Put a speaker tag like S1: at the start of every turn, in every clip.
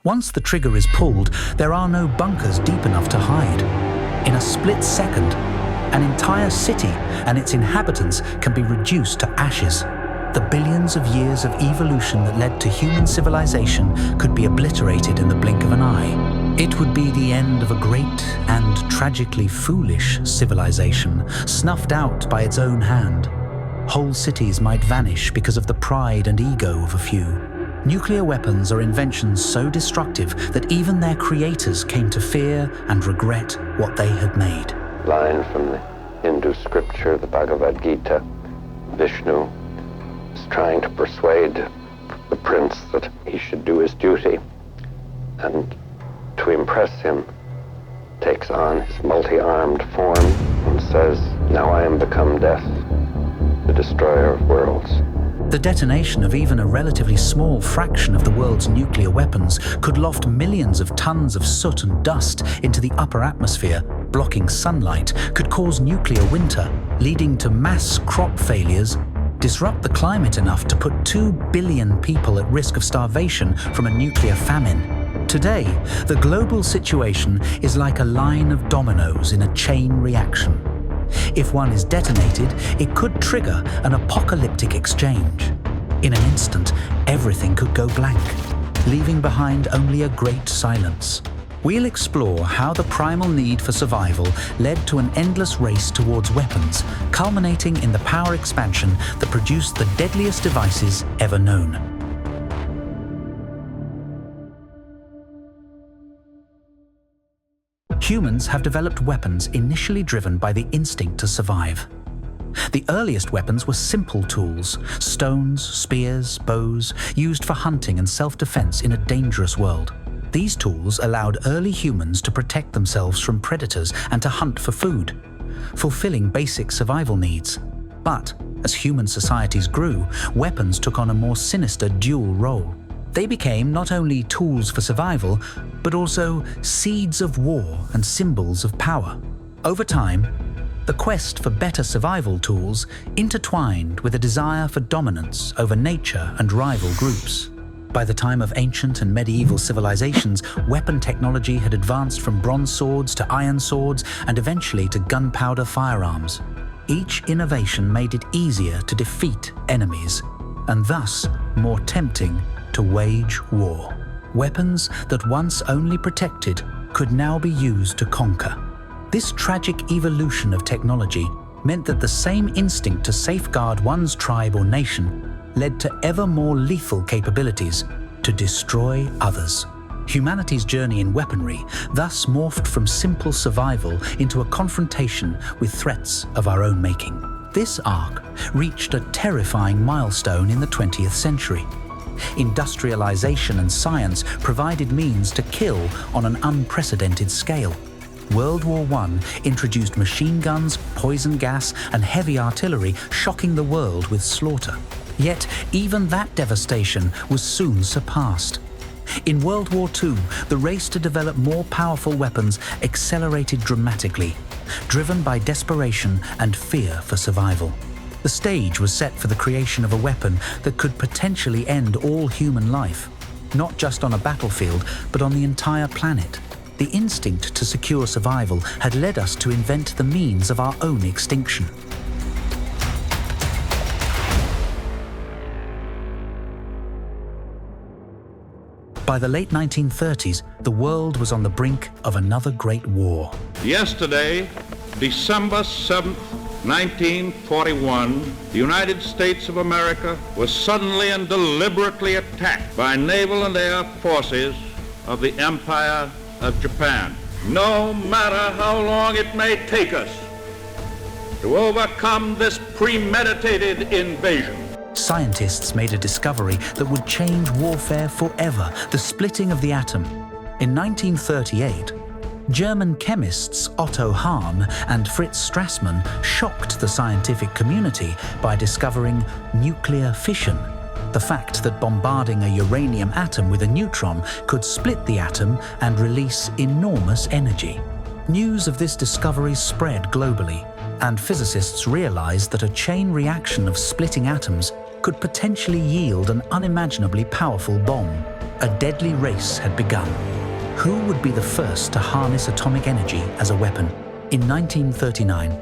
S1: Once the trigger is pulled, there are no bunkers deep enough to hide. In a split second, an entire city and its inhabitants can be reduced to ashes. The billions of years of evolution that led to human civilization could be obliterated in the blink of an eye. It would be the end of a great and tragically foolish civilization, snuffed out by its own hand. Whole cities might vanish because of the pride and ego of a few. Nuclear weapons are inventions so destructive that even their creators came to fear and regret what they had made.
S2: Line from the Hindu scripture, the Bhagavad Gita. Vishnu is trying to persuade the prince that he should do his duty, and to impress him takes on his multi-armed form and says, "Now I am become death, the destroyer of worlds."
S1: The detonation of even a relatively small fraction of the world's nuclear weapons could loft millions of tons of soot and dust into the upper atmosphere, blocking sunlight, could cause nuclear winter, leading to mass crop failures, disrupt the climate enough to put 2 billion people at risk of starvation from a nuclear famine. Today, the global situation is like a line of dominoes in a chain reaction. If one is detonated, it could trigger an apocalyptic exchange. In an instant, everything could go blank, leaving behind only a great silence. We'll explore how the primal need for survival led to an endless race towards weapons, culminating in the power expansion that produced the deadliest devices ever known. Humans have developed weapons initially driven by the instinct to survive. The earliest weapons were simple tools, stones, spears, bows, used for hunting and self-defense in a dangerous world. These tools allowed early humans to protect themselves from predators and to hunt for food, fulfilling basic survival needs. But as human societies grew, weapons took on a more sinister dual role. They became not only tools for survival, but also seeds of war and symbols of power. Over time, the quest for better survival tools intertwined with a desire for dominance over nature and rival groups. By the time of ancient and medieval civilizations, weapon technology had advanced from bronze swords to iron swords and eventually to gunpowder firearms. Each innovation made it easier to defeat enemies, and thus more tempting to wage war. Weapons that once only protected could now be used to conquer. This tragic evolution of technology meant that the same instinct to safeguard one's tribe or nation led to ever more lethal capabilities to destroy others. Humanity's journey in weaponry thus morphed from simple survival into a confrontation with threats of our own making. This arc reached a terrifying milestone in the 20th century. Industrialization and science provided means to kill on an unprecedented scale. World War I introduced machine guns, poison gas, and heavy artillery, shocking the world with slaughter. Yet, even that devastation was soon surpassed. In World War II, the race to develop more powerful weapons accelerated dramatically, driven by desperation and fear for survival. The stage was set for the creation of a weapon that could potentially end all human life, not just on a battlefield, but on the entire planet. The instinct to secure survival had led us to invent the means of our own extinction. By the late 1930s, the world was on the brink of another great war.
S3: Yesterday, December 7th, 1941, the United States of America was suddenly and deliberately attacked by naval and air forces of the Empire of Japan. No matter how long it may take us to overcome this premeditated invasion.
S1: Scientists made a discovery that would change warfare forever, the splitting of the atom. In 1938, German chemists Otto Hahn and Fritz Strassmann shocked the scientific community by discovering nuclear fission, the fact that bombarding a uranium atom with a neutron could split the atom and release enormous energy. News of this discovery spread globally, and physicists realized that a chain reaction of splitting atoms could potentially yield an unimaginably powerful bomb. A deadly race had begun. Who would be the first to harness atomic energy as a weapon? In 1939,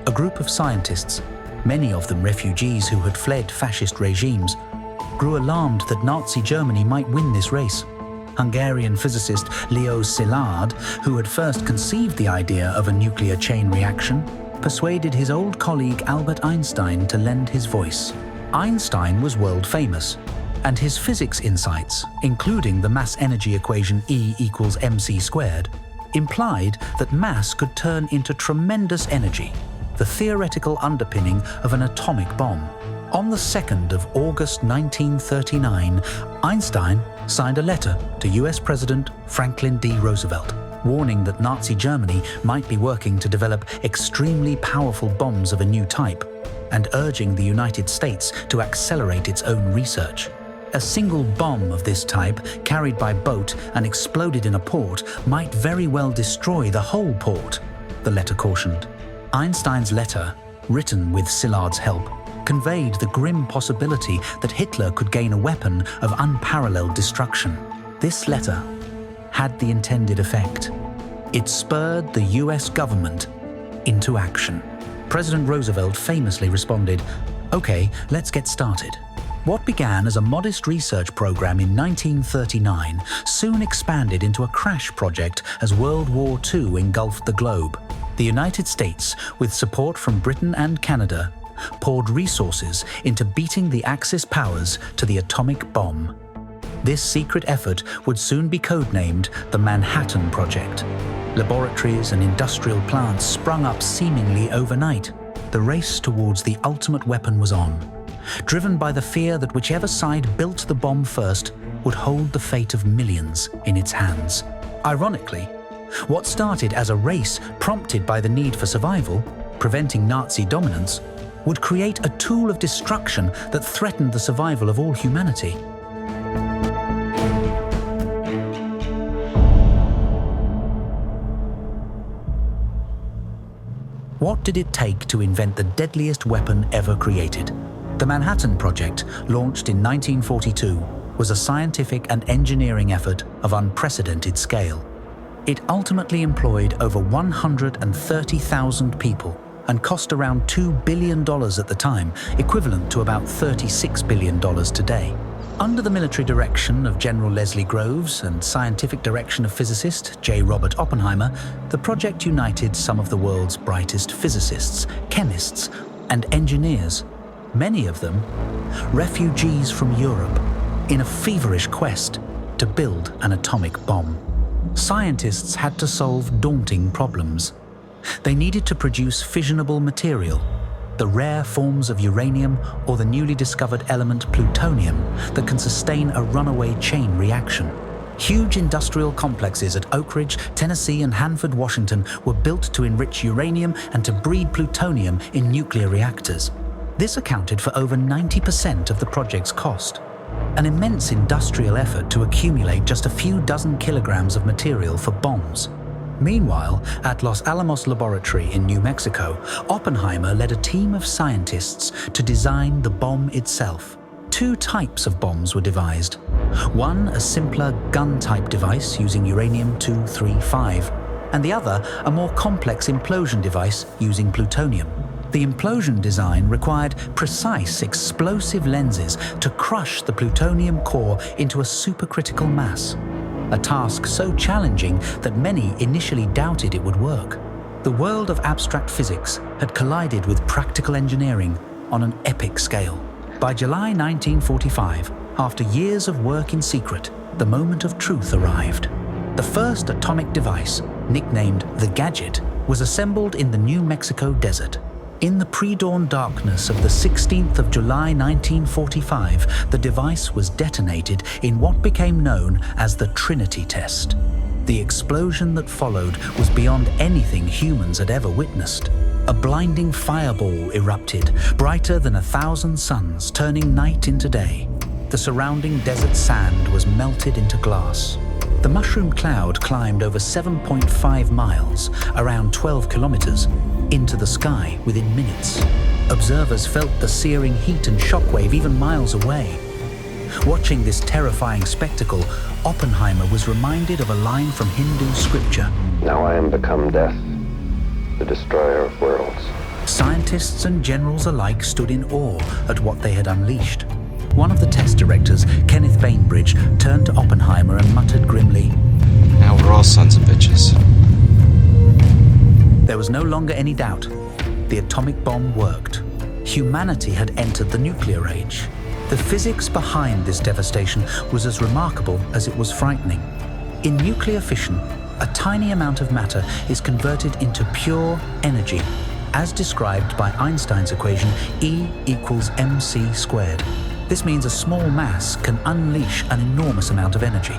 S1: a group of scientists, many of them refugees who had fled fascist regimes, grew alarmed that Nazi Germany might win this race. Hungarian physicist Leó Szilárd, who had first conceived the idea of a nuclear chain reaction, persuaded his old colleague Albert Einstein to lend his voice. Einstein was world famous, and his physics insights, including the mass energy equation E equals mc squared, implied that mass could turn into tremendous energy, the theoretical underpinning of an atomic bomb. On the 2nd of August 1939, Einstein signed a letter to US President Franklin D. Roosevelt, warning that Nazi Germany might be working to develop extremely powerful bombs of a new type, and urging the United States to accelerate its own research. A single bomb of this type, carried by boat and exploded in a port, might very well destroy the whole port, the letter cautioned. Einstein's letter, written with Szilárd's help, conveyed the grim possibility that Hitler could gain a weapon of unparalleled destruction. This letter had the intended effect. It spurred the US government into action. President Roosevelt famously responded, "Okay, let's get started." What began as a modest research program in 1939 soon expanded into a crash project as World War II engulfed the globe. The United States, with support from Britain and Canada, poured resources into beating the Axis powers to the atomic bomb. This secret effort would soon be codenamed the Manhattan Project. Laboratories and industrial plants sprung up seemingly overnight. The race towards the ultimate weapon was on, driven by the fear that whichever side built the bomb first would hold the fate of millions in its hands. Ironically, what started as a race prompted by the need for survival, preventing Nazi dominance, would create a tool of destruction that threatened the survival of all humanity. What did it take to invent the deadliest weapon ever created? The Manhattan Project, launched in 1942, was a scientific and engineering effort of unprecedented scale. It ultimately employed over 130,000 people and cost around $2 billion at the time, equivalent to about $36 billion today. Under the military direction of General Leslie Groves and scientific direction of physicist J. Robert Oppenheimer, the project united some of the world's brightest physicists, chemists, and engineers, many of them refugees from Europe, in a feverish quest to build an atomic bomb. Scientists had to solve daunting problems. They needed to produce fissionable material, the rare forms of uranium or the newly discovered element plutonium that can sustain a runaway chain reaction. Huge industrial complexes at Oak Ridge, Tennessee and Hanford, Washington were built to enrich uranium and to breed plutonium in nuclear reactors. This accounted for over 90% of the project's cost. An immense industrial effort to accumulate just a few dozen kilograms of material for bombs. Meanwhile, at Los Alamos Laboratory in New Mexico, Oppenheimer led a team of scientists to design the bomb itself. Two types of bombs were devised. One, a simpler gun-type device using uranium-235, and the other, a more complex implosion device using plutonium. The implosion design required precise explosive lenses to crush the plutonium core into a supercritical mass. A task so challenging that many initially doubted it would work. The world of abstract physics had collided with practical engineering on an epic scale. By July 1945, after years of work in secret, the moment of truth arrived. The first atomic device, nicknamed the Gadget, was assembled in the New Mexico desert. In the pre-dawn darkness of the 16th of July 1945, the device was detonated in what became known as the Trinity test. The explosion that followed was beyond anything humans had ever witnessed. A blinding fireball erupted, brighter than 1,000 suns, turning night into day. The surrounding desert sand was melted into glass. The mushroom cloud climbed over 7.5 miles, around 12 kilometers, into the sky within minutes. Observers felt the searing heat and shockwave even miles away. Watching this terrifying spectacle, Oppenheimer was reminded of a line from Hindu scripture.
S2: Now I am become death, the destroyer of worlds.
S1: Scientists and generals alike stood in awe at what they had unleashed. One of the test directors, Kenneth Bainbridge, turned to Oppenheimer and muttered grimly,
S4: "Now we're all sons of bitches."
S1: There was no longer any doubt. The atomic bomb worked. Humanity had entered the nuclear age. The physics behind this devastation was as remarkable as it was frightening. In nuclear fission, a tiny amount of matter is converted into pure energy, as described by Einstein's equation E equals mc squared. This means a small mass can unleash an enormous amount of energy,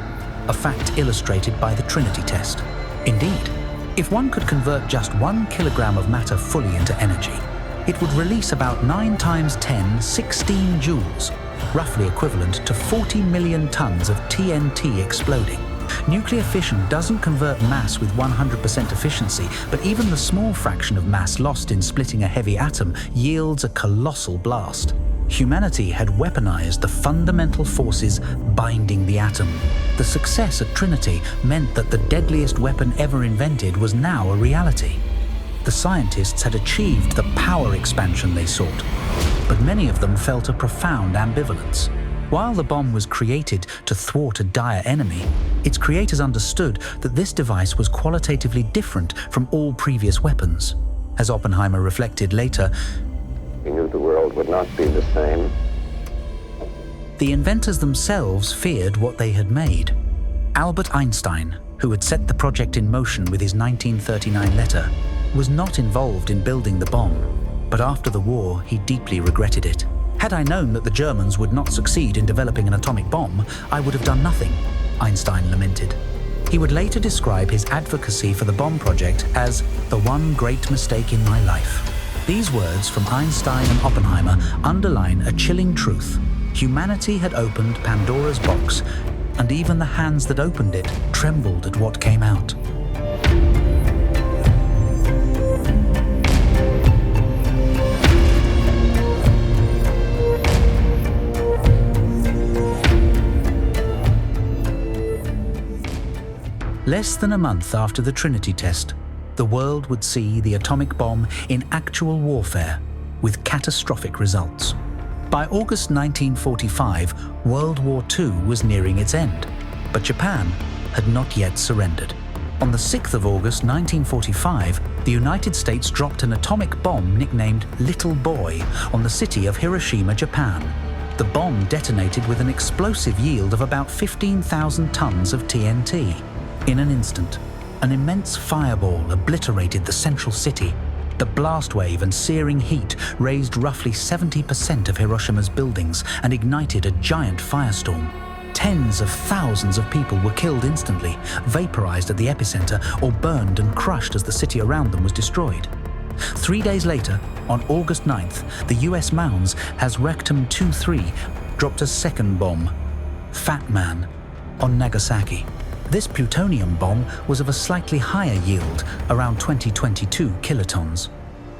S1: a fact illustrated by the Trinity test. Indeed, if one could convert just 1 kilogram of matter fully into energy, it would release about 9 times 10, 16 joules, roughly equivalent to 40 million tons of TNT exploding. Nuclear fission doesn't convert mass with 100% efficiency, but even the small fraction of mass lost in splitting a heavy atom yields a colossal blast. Humanity had weaponized the fundamental forces binding the atom. The success at Trinity meant that the deadliest weapon ever invented was now a reality. The scientists had achieved the power expansion they sought, but many of them felt a profound ambivalence. While the bomb was created to thwart a dire enemy, its creators understood that this device was qualitatively different from all previous weapons. As Oppenheimer reflected later,
S2: We knew the world would not be the same.
S1: the inventors themselves feared what they had made. Albert Einstein, who had set the project in motion with his 1939 letter, was not involved in building the bomb, but after the war he deeply regretted it. "Had I known that the Germans would not succeed in developing an atomic bomb, I would have done nothing," Einstein lamented. He would later describe his advocacy for the bomb project as the one great mistake in my life. These words from Einstein and Oppenheimer underline a chilling truth. Humanity had opened Pandora's box, and even the hands that opened it trembled at what came out. Less than a month after the Trinity test, the world would see the atomic bomb in actual warfare with catastrophic results. By August 1945, World War II was nearing its end, but Japan had not yet surrendered. On the 6th of August 1945, the United States dropped an atomic bomb nicknamed Little Boy on the city of Hiroshima, Japan. The bomb detonated with an explosive yield of about 15,000 tons of TNT. In an instant, an immense fireball obliterated the central city. The blast wave and searing heat razed roughly 70% of Hiroshima's buildings and ignited a giant firestorm. Tens of thousands of people were killed instantly, vaporized at the epicenter, or burned and crushed as the city around them was destroyed. 3 days later, on August 9th, the US Mounds has Rectum 2-3 dropped a second bomb, Fat Man, on Nagasaki. This plutonium bomb was of a slightly higher yield, around 2022 kilotons.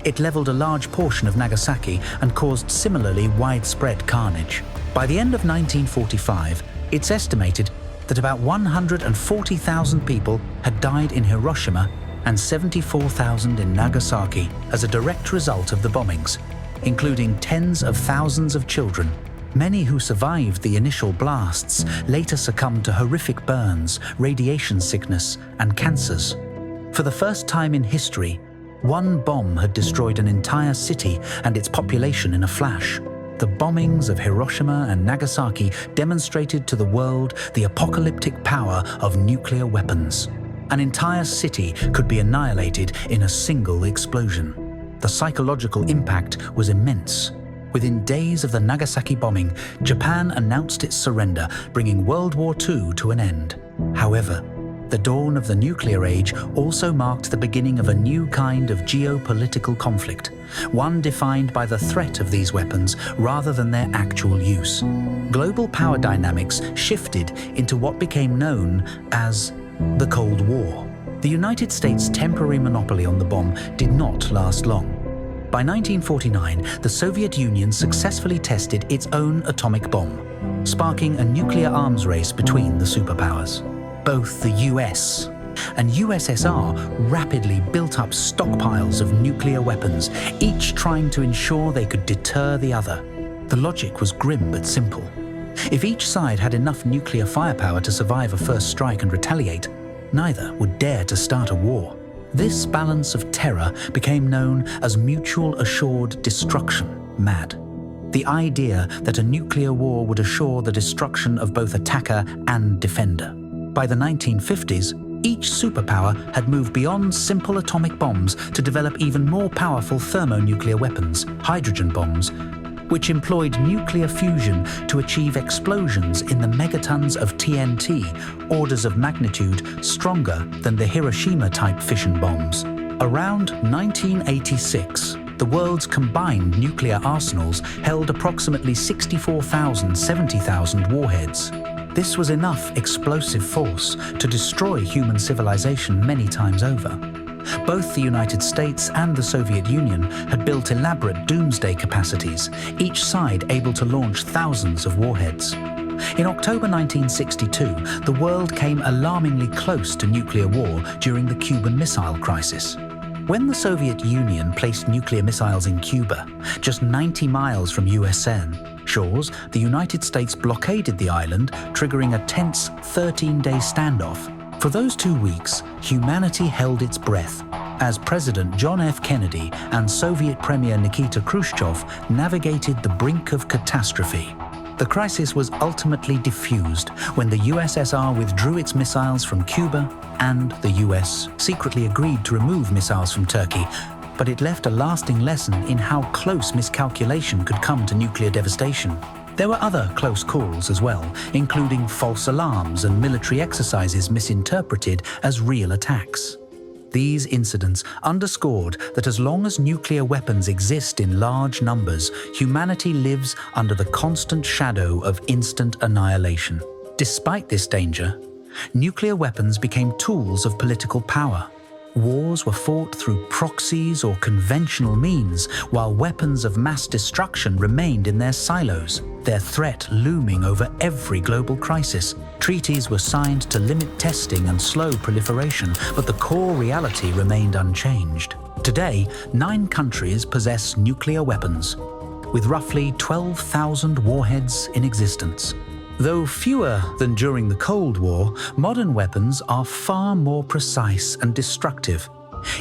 S1: It leveled a large portion of Nagasaki and caused similarly widespread carnage. By the end of 1945, it's estimated that about 140,000 people had died in Hiroshima and 74,000 in Nagasaki as a direct result of the bombings, including tens of thousands of children. Many who survived the initial blasts later succumbed to horrific burns, radiation sickness, and cancers. For the first time in history, one bomb had destroyed an entire city and its population in a flash. The bombings of Hiroshima and Nagasaki demonstrated to the world the apocalyptic power of nuclear weapons. An entire city could be annihilated in a single explosion. The psychological impact was immense. Within days of the Nagasaki bombing, Japan announced its surrender, bringing World War II to an end. However, the dawn of the nuclear age also marked the beginning of a new kind of geopolitical conflict, one defined by the threat of these weapons rather than their actual use. Global power dynamics shifted into what became known as the Cold War. The United States' temporary monopoly on the bomb did not last long. By 1949, the Soviet Union successfully tested its own atomic bomb, sparking a nuclear arms race between the superpowers. Both the US and USSR rapidly built up stockpiles of nuclear weapons, each trying to ensure they could deter the other. The logic was grim but simple. If each side had enough nuclear firepower to survive a first strike and retaliate, neither would dare to start a war. This balance of terror became known as mutual assured destruction, MAD. The idea that a nuclear war would assure the destruction of both attacker and defender. By the 1950s, each superpower had moved beyond simple atomic bombs to develop even more powerful thermonuclear weapons, hydrogen bombs, which employed nuclear fusion to achieve explosions in the megatons of TNT, orders of magnitude stronger than the Hiroshima-type fission bombs. Around 1986, the world's combined nuclear arsenals held approximately 70,000 warheads. This was enough explosive force to destroy human civilization many times over. Both the United States and the Soviet Union had built elaborate doomsday capacities, each side able to launch thousands of warheads. In October 1962, the world came alarmingly close to nuclear war during the Cuban Missile Crisis. When the Soviet Union placed nuclear missiles in Cuba, just 90 miles from US shores, the United States blockaded the island, triggering a tense 13-day standoff. For those 2 weeks, humanity held its breath as President John F. Kennedy and Soviet Premier Nikita Khrushchev navigated the brink of catastrophe. The crisis was ultimately diffused when the USSR withdrew its missiles from Cuba and the US secretly agreed to remove missiles from Turkey, but it left a lasting lesson in how close miscalculation could come to nuclear devastation. There were other close calls as well, including false alarms and military exercises misinterpreted as real attacks. These incidents underscored that as long as nuclear weapons exist in large numbers, humanity lives under the constant shadow of instant annihilation. Despite this danger, nuclear weapons became tools of political power. Wars were fought through proxies or conventional means, while weapons of mass destruction remained in their silos, their threat looming over every global crisis. Treaties were signed to limit testing and slow proliferation, but the core reality remained unchanged. Today, 9 countries possess nuclear weapons, with roughly 12,000 warheads in existence. Though fewer than during the Cold War, modern weapons are far more precise and destructive.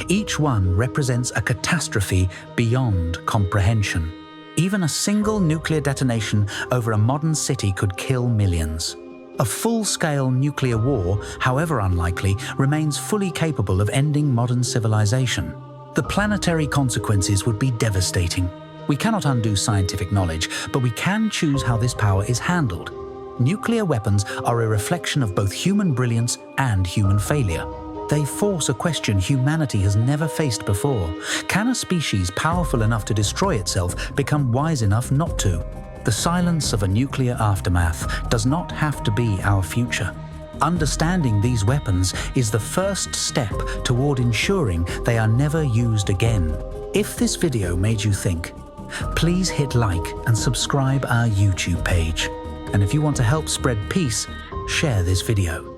S1: Each one represents a catastrophe beyond comprehension. Even a single nuclear detonation over a modern city could kill millions. A full-scale nuclear war, however unlikely, remains fully capable of ending modern civilization. The planetary consequences would be devastating. We cannot undo scientific knowledge, but we can choose how this power is handled. Nuclear weapons are a reflection of both human brilliance and human failure. They force a question humanity has never faced before. Can a species powerful enough to destroy itself become wise enough not to? The silence of a nuclear aftermath does not have to be our future. Understanding these weapons is the first step toward ensuring they are never used again. If this video made you think, please hit like and subscribe our YouTube page. And if you want to help spread peace, share this video.